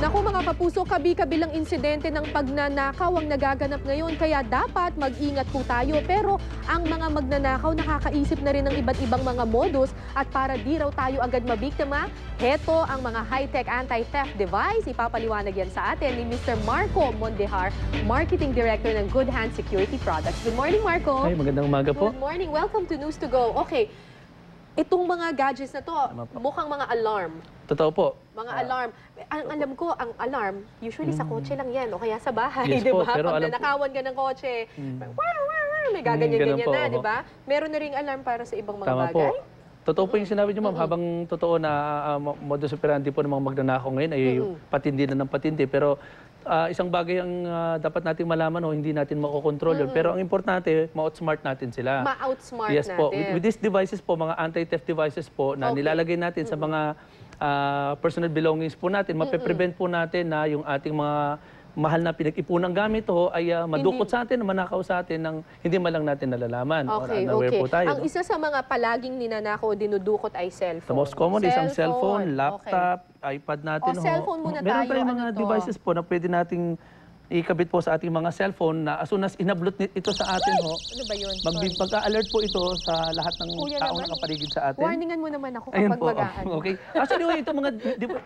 Naku mga kapuso, kabi-kabilang insidente ng pagnanakaw ang nagaganap ngayon kaya dapat mag-ingat po tayo. Pero ang mga magnanakaw nakakaisip na rin ng iba't ibang mga modus at para di raw tayo agad mabiktima, heto ang mga high-tech anti-theft device. Ipapaliwanag yan sa atin ni Mr. Marco Mondejar, Marketing Director ng Good Hand Security Products. Good morning, Marco. Ay, magandang umaga po. Good morning. Welcome to News to Go. Okay, itong mga gadgets na to, mukhang mga alarm. Totoo po. Mga alarm. Ang alam ko, ang alarm, usually sa kotse lang yan o kaya sa bahay, Yes di po, ba? pero Pag alam nanakawan ka ng kotse, may gaganyan-ganyan ganun po, na, oo. di ba? Meron na ring alarm para sa ibang mga Tama bagay? po. Totoo po yung sinabi niyo, ma'am. Habang totoo na modus operandi po ng mga magnanakaw ngayon ay patindi na ng patindi. Pero isang bagay ang dapat nating malaman o hindi natin makokontrol yun. Pero ang importante, ma-outsmart natin sila. Ma-outsmart Yes natin. po. With these devices po, mga anti-theft devices po na nilalagay natin sa mga personal belongings po natin, mape-prevent po natin na yung ating mga mahal na pinag-ipunang gamit ho ay madukot sa atin, manakaw sa atin ng hindi man lang natin nalalaman. Okay, or unaware po tayo. Ang isa sa mga palaging ninanakaw o dinudukot ay cellphone. The most common is ang cellphone, laptop, iPad natin. cellphone muna Meron tayo. tayong Ano mga to? devices po na pwede nating ikabit po sa ating mga cellphone na as soon as inablot ito sa atin ho, Ano ba yun? magka-alert po ito sa lahat ng Kuya taong naman, nakapaligid sa atin. Warningan mo naman ako Ayun kapag po. magaan. Okay. Actually, ito mga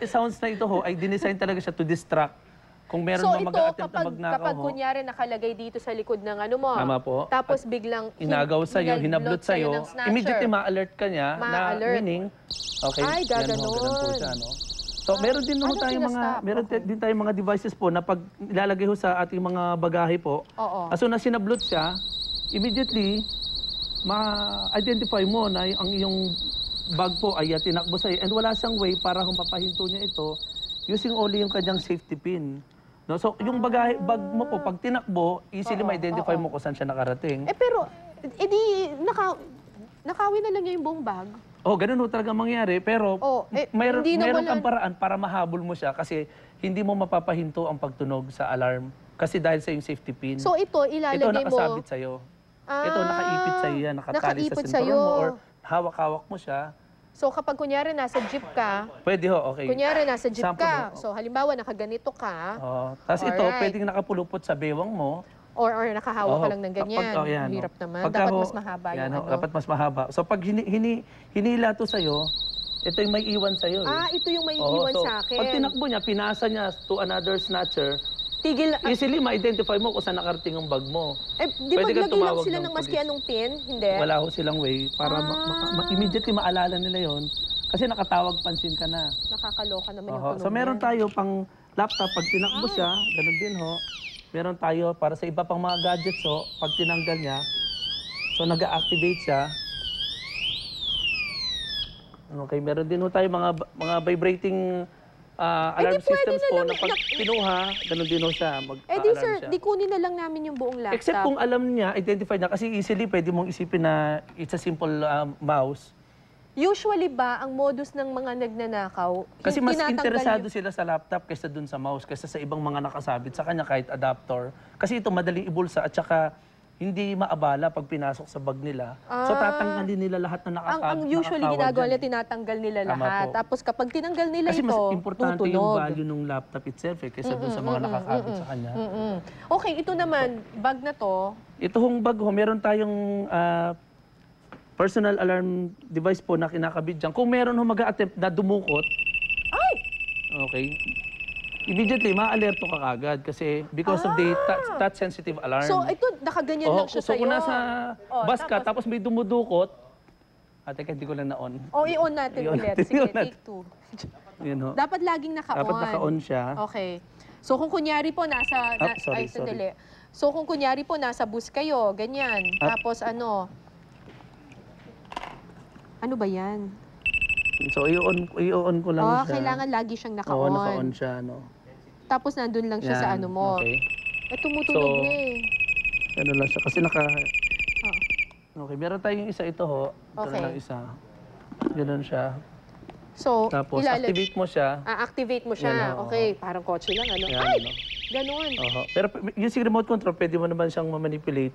sounds na ito ho ay dinesign talaga siya to distract. Kung meron So mang ito, mag-a-attempt na magnakaw kapag ho, kunyari nakalagay dito sa likod ng ano mo, tama po. tapos biglang inagaw sa'yo, hinablot sa'yo, ng snatcher. immediately ma-alert ka niya na Ma-alert. meaning, okay, Ay, yan ho, gaganon. ganun po siya, no? So, meron din ho Ano tayong mga, sinastop? meron din tayong mga devices po na pag ilalagay ho sa ating mga bagahe po, Oo. as soon as sinablot siya, immediately, ma-identify mo na ang iyong bag po ay tinakbo sa'yo and wala siyang way para humapahinto niya ito using only yung kanyang safety pin. No? So, yung bag mo po, pag tinakbo, easily ma-identify mo kung saan siya nakarating. Eh pero, edi, nakawin na lang niya yung buong bag. Oh, ganun ho talaga mangyari. Pero mayroon hindi na kang wala- paraan para mahabol mo siya kasi hindi mo mapapahinto ang pagtunog sa alarm kasi dahil sa yung safety pin. So ito, ito ilalagay mo. nakasabit sa'yo. Ito nakaipit sa'yo yan, nakatali sa nakaipit sinturon sa'yo. mo or hawak-hawak mo siya. So kapag kunyari nasa jeep ka, Pwede ho, okay. kunyari nasa jeep Sample ka, ho. so halimbawa nakaganito ka, Tapos ito, Alright. pwedeng nakapulupot sa bewang mo. or nakahawak ka lang ng ganyan, yan, hirap naman. Pagka Dapat ho, mas mahaba yan yung ho, ano. dapat mas mahaba. So pag hinila to sa'yo, ito yung may iwan sa'yo. Ito yung may Oo, iwan so, sa akin. Pag tinakbo niya, pinasa niya to another snatcher, Tigil, easily ma-identify mo kung saan nakarating ang bag mo. di ba Pwede kang lagay lang tumawag sila ng ng maski police. anong pin? Hindi. Wala ho silang way para immediately maalala nila yon kasi nakatawag pansin ka na. Nakakaloka naman yung Oho. tunog So meron niya. tayo pang laptop, pag tinakbo siya, ganun din ho. Meron tayo para sa iba pang mga gadgets ho, pag tinanggal niya, so nag-activate siya. Okay, meron din ho tayo mga vibrating alarm di pwede systems na po lang na pag pinuha, ganun din ho siya, Di mag-alarm sir, siya. di kunin na lang namin yung buong laptop. Except kung alam niya, identify niya, kasi easily pwede mong isipin na it's a simple mouse. Usually ba, ang modus ng mga nagnanakaw, Kasi mas tinatanggal interesado yung- sila sa laptop kaysa dun sa mouse, kaysa sa ibang mga nakasabit sa kanya kahit adapter. Kasi ito madaling ibulsa at saka hindi maabala pag pinasok sa bag nila. So tatanggalin nila lahat na nakasabit. ang usually nakakawad ginagawa dyan. nila, tinatanggal nila Tama lahat. po. Tapos kapag tinanggal nila Kasi ito, mas importante yung tutunog. value ng laptop itself kaysa dun sa mga nakakabit sa kanya. Okay, ito naman, bag na to, Ito hong bag ho, meron tayong personal alarm device po na kinakabit dyan. Kung meron ho mag-a-attempt na dumukot, ay! okay, immediately ma-alerto ka kagad kasi because of the touch-sensitive alarm. So ito, nakaganyan lang siya so sa'yo. kung nasa bus ka, tapos- tapos may dumudukot, teka, hindi ko lang na-on. i-on natin I-on ulit. natin, Sige, i-on natin. take two. Yun ho. Dapat laging naka-on. Dapat naka-on siya. Okay. So kung kunyari po nasa... Sorry. sandali. So kung kunyari po nasa bus kayo, ganyan. Tapos ano ba yan? So i-on ko lang siya. Kailangan lagi siyang Oo, naka-on. naka-on siya, no. Tapos nandun lang siya sa Yan, ano mo. Okay. Tumutunog So, na eh. Ano lang siya, kasi Oo. Okay, meron tayong isa ito ho. Ito Okay. na lang isa. Ganun siya. So, Tapos activate mo siya. activate mo siya. Yan, oo. Okay, parang kotse lang. Ano? Yan, Ay! ano. Ganon. Oho. Pero yung si remote control, pwede mo naman siyang ma-manipulate.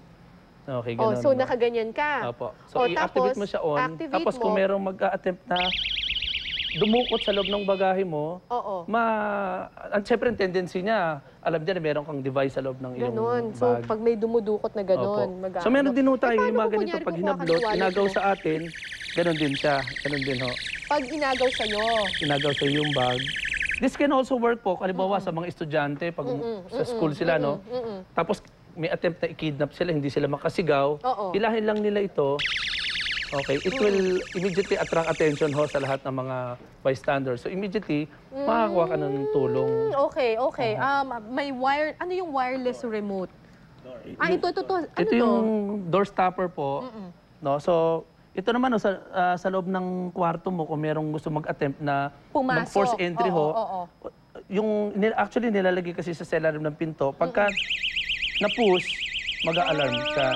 Okay, ganun. So no? nakaganyan ka. Opo. So, i-activate tapos, mo siya on. activate Tapos kung mo. merong mag-a-attempt na dumukot sa loob ng bagahe mo, Oo. siyempre ang tendency niya, alam niya na meron kang device sa loob ng iyong Ganon. bag. So, pag may dumudukot na ganon, Opo. So meron din ho tayo, yung mga ganito, pag hinablot, inagaw sa... sa atin, ganon din siya. Ganon din ho. Pag inagaw sa'yo. Inagaw sa yung bag. This can also work po, halimbawa sa mga estudyante, pag sa school sila, no? Tapos may attempt na i-kidnap sila, hindi sila makasigaw. Oo. Ilahin lang nila ito. Okay, it will immediately attract attention ho sa lahat ng mga bystanders. So immediately, makakuha ka ng tulong. Okay, okay. May wire, ano yung wireless remote? Ito. Ano Ito to? yung door stopper po. No, so ito naman no, sa loob ng kwarto mo kung merong gusto mag-attempt na Pumasok. mag-force entry ho. Oo. Yung actually nilalagay kasi sa cellar ng pinto. Pagka na-push, mag-a-alarm siya.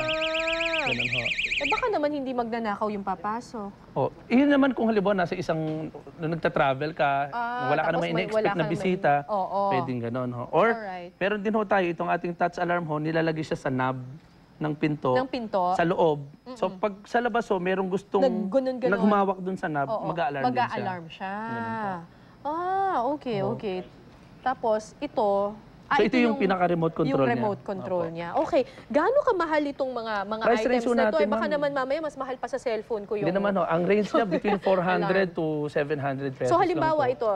Ganun ho. Baka naman hindi magnanakaw yung papasok. Oh, yun naman kung halimbawa nasa isang nagta-travel ka, wala ka tapos naman in-expect na bisita, pwedeng ganon ho. Or Alright. meron din ho tayo itong ating touch alarm ho, nilalagay siya sa knob ng pinto, sa loob. So pag sa labas ho, merong gustong Nagganon-ganon. naghumawak dun sa knob, mag-a-alarm din siya. Mag-a-alarm siya. Okay. Tapos ito, So ito yung pinaka-remote control yung niya. remote control niya. Okay. Gaano kamahal itong mga Price range items ho na to? natin, Baka ma'am. naman mamaya mas mahal pa sa cellphone ko yung... Hindi naman ho, ang range niya between 400 to 700 pesos So halimbawa lang po.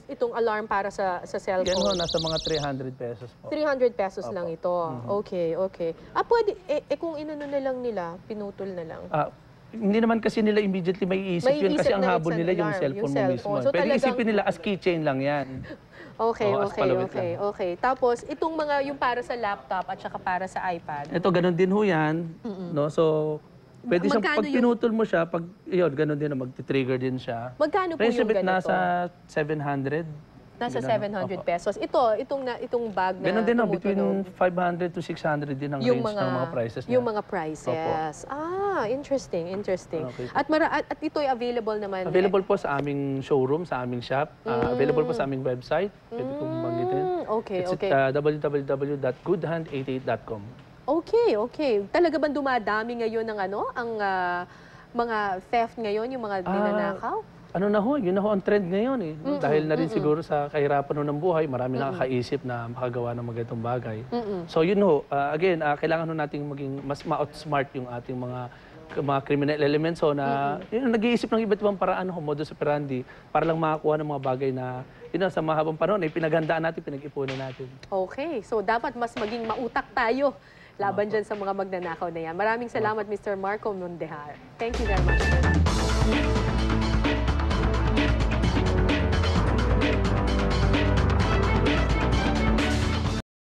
itong alarm para sa Yan ho, cellphone. nasa mga 300 pesos po. 300 pesos lang ito. Okay. Pwede, kung inano na lang nila, pinutol na lang. Hindi naman kasi nila immediately may isip yun kasi Maiisip ang na habol it's an nila yung alarm, cellphone yung mo mismo. cellphone. So Pwede talagang- isipin nila as keychain lang yan. Okay. as palawit lang. Tapos, itong mga yung para sa laptop at saka para sa iPad. Ito, ganun din ho yan. No? So, pwede siyang, Magkano pag pinutol mo siya, pag, yun, ganun din, magti-trigger din siya. Magkano po Range yung bit ganito? nasa 700. Nasa Ganun. 700 Opo. pesos. Itong bag na Ganun din, no? tumutunog. Between 500 to 600 din ang range ng mga prices niya. Yung mga prices. Interesting. Okay. At ito'y available naman. Available po sa aming showroom, sa aming shop. Available po sa aming website. Pwede kong banggitin. Okay. It's at www.goodhand88.com. Okay. Talaga bang dumadami ngayon ang mga theft ngayon, yung mga ninanakaw? Ano na ho, yun na ho ang trend ngayon eh. Dahil na rin siguro sa kahirapan ng buhay, marami nakakaisip na makagawa ng magandang bagay. So yun ho, again, kailangan ho nating maging mas ma-outsmart yung ating mga criminal elements ho na yun, nag-iisip ng iba't ibang paraan ho, modus operandi, para lang makakuha ng mga bagay na yun sa mahabang panahon, pinaghandaan natin, pinag-ipunan natin. Okay, so dapat mas maging mautak tayo laban dyan sa mga magnanakaw na yan. Maraming salamat, Mr. Marco Mondejar. Thank you very much.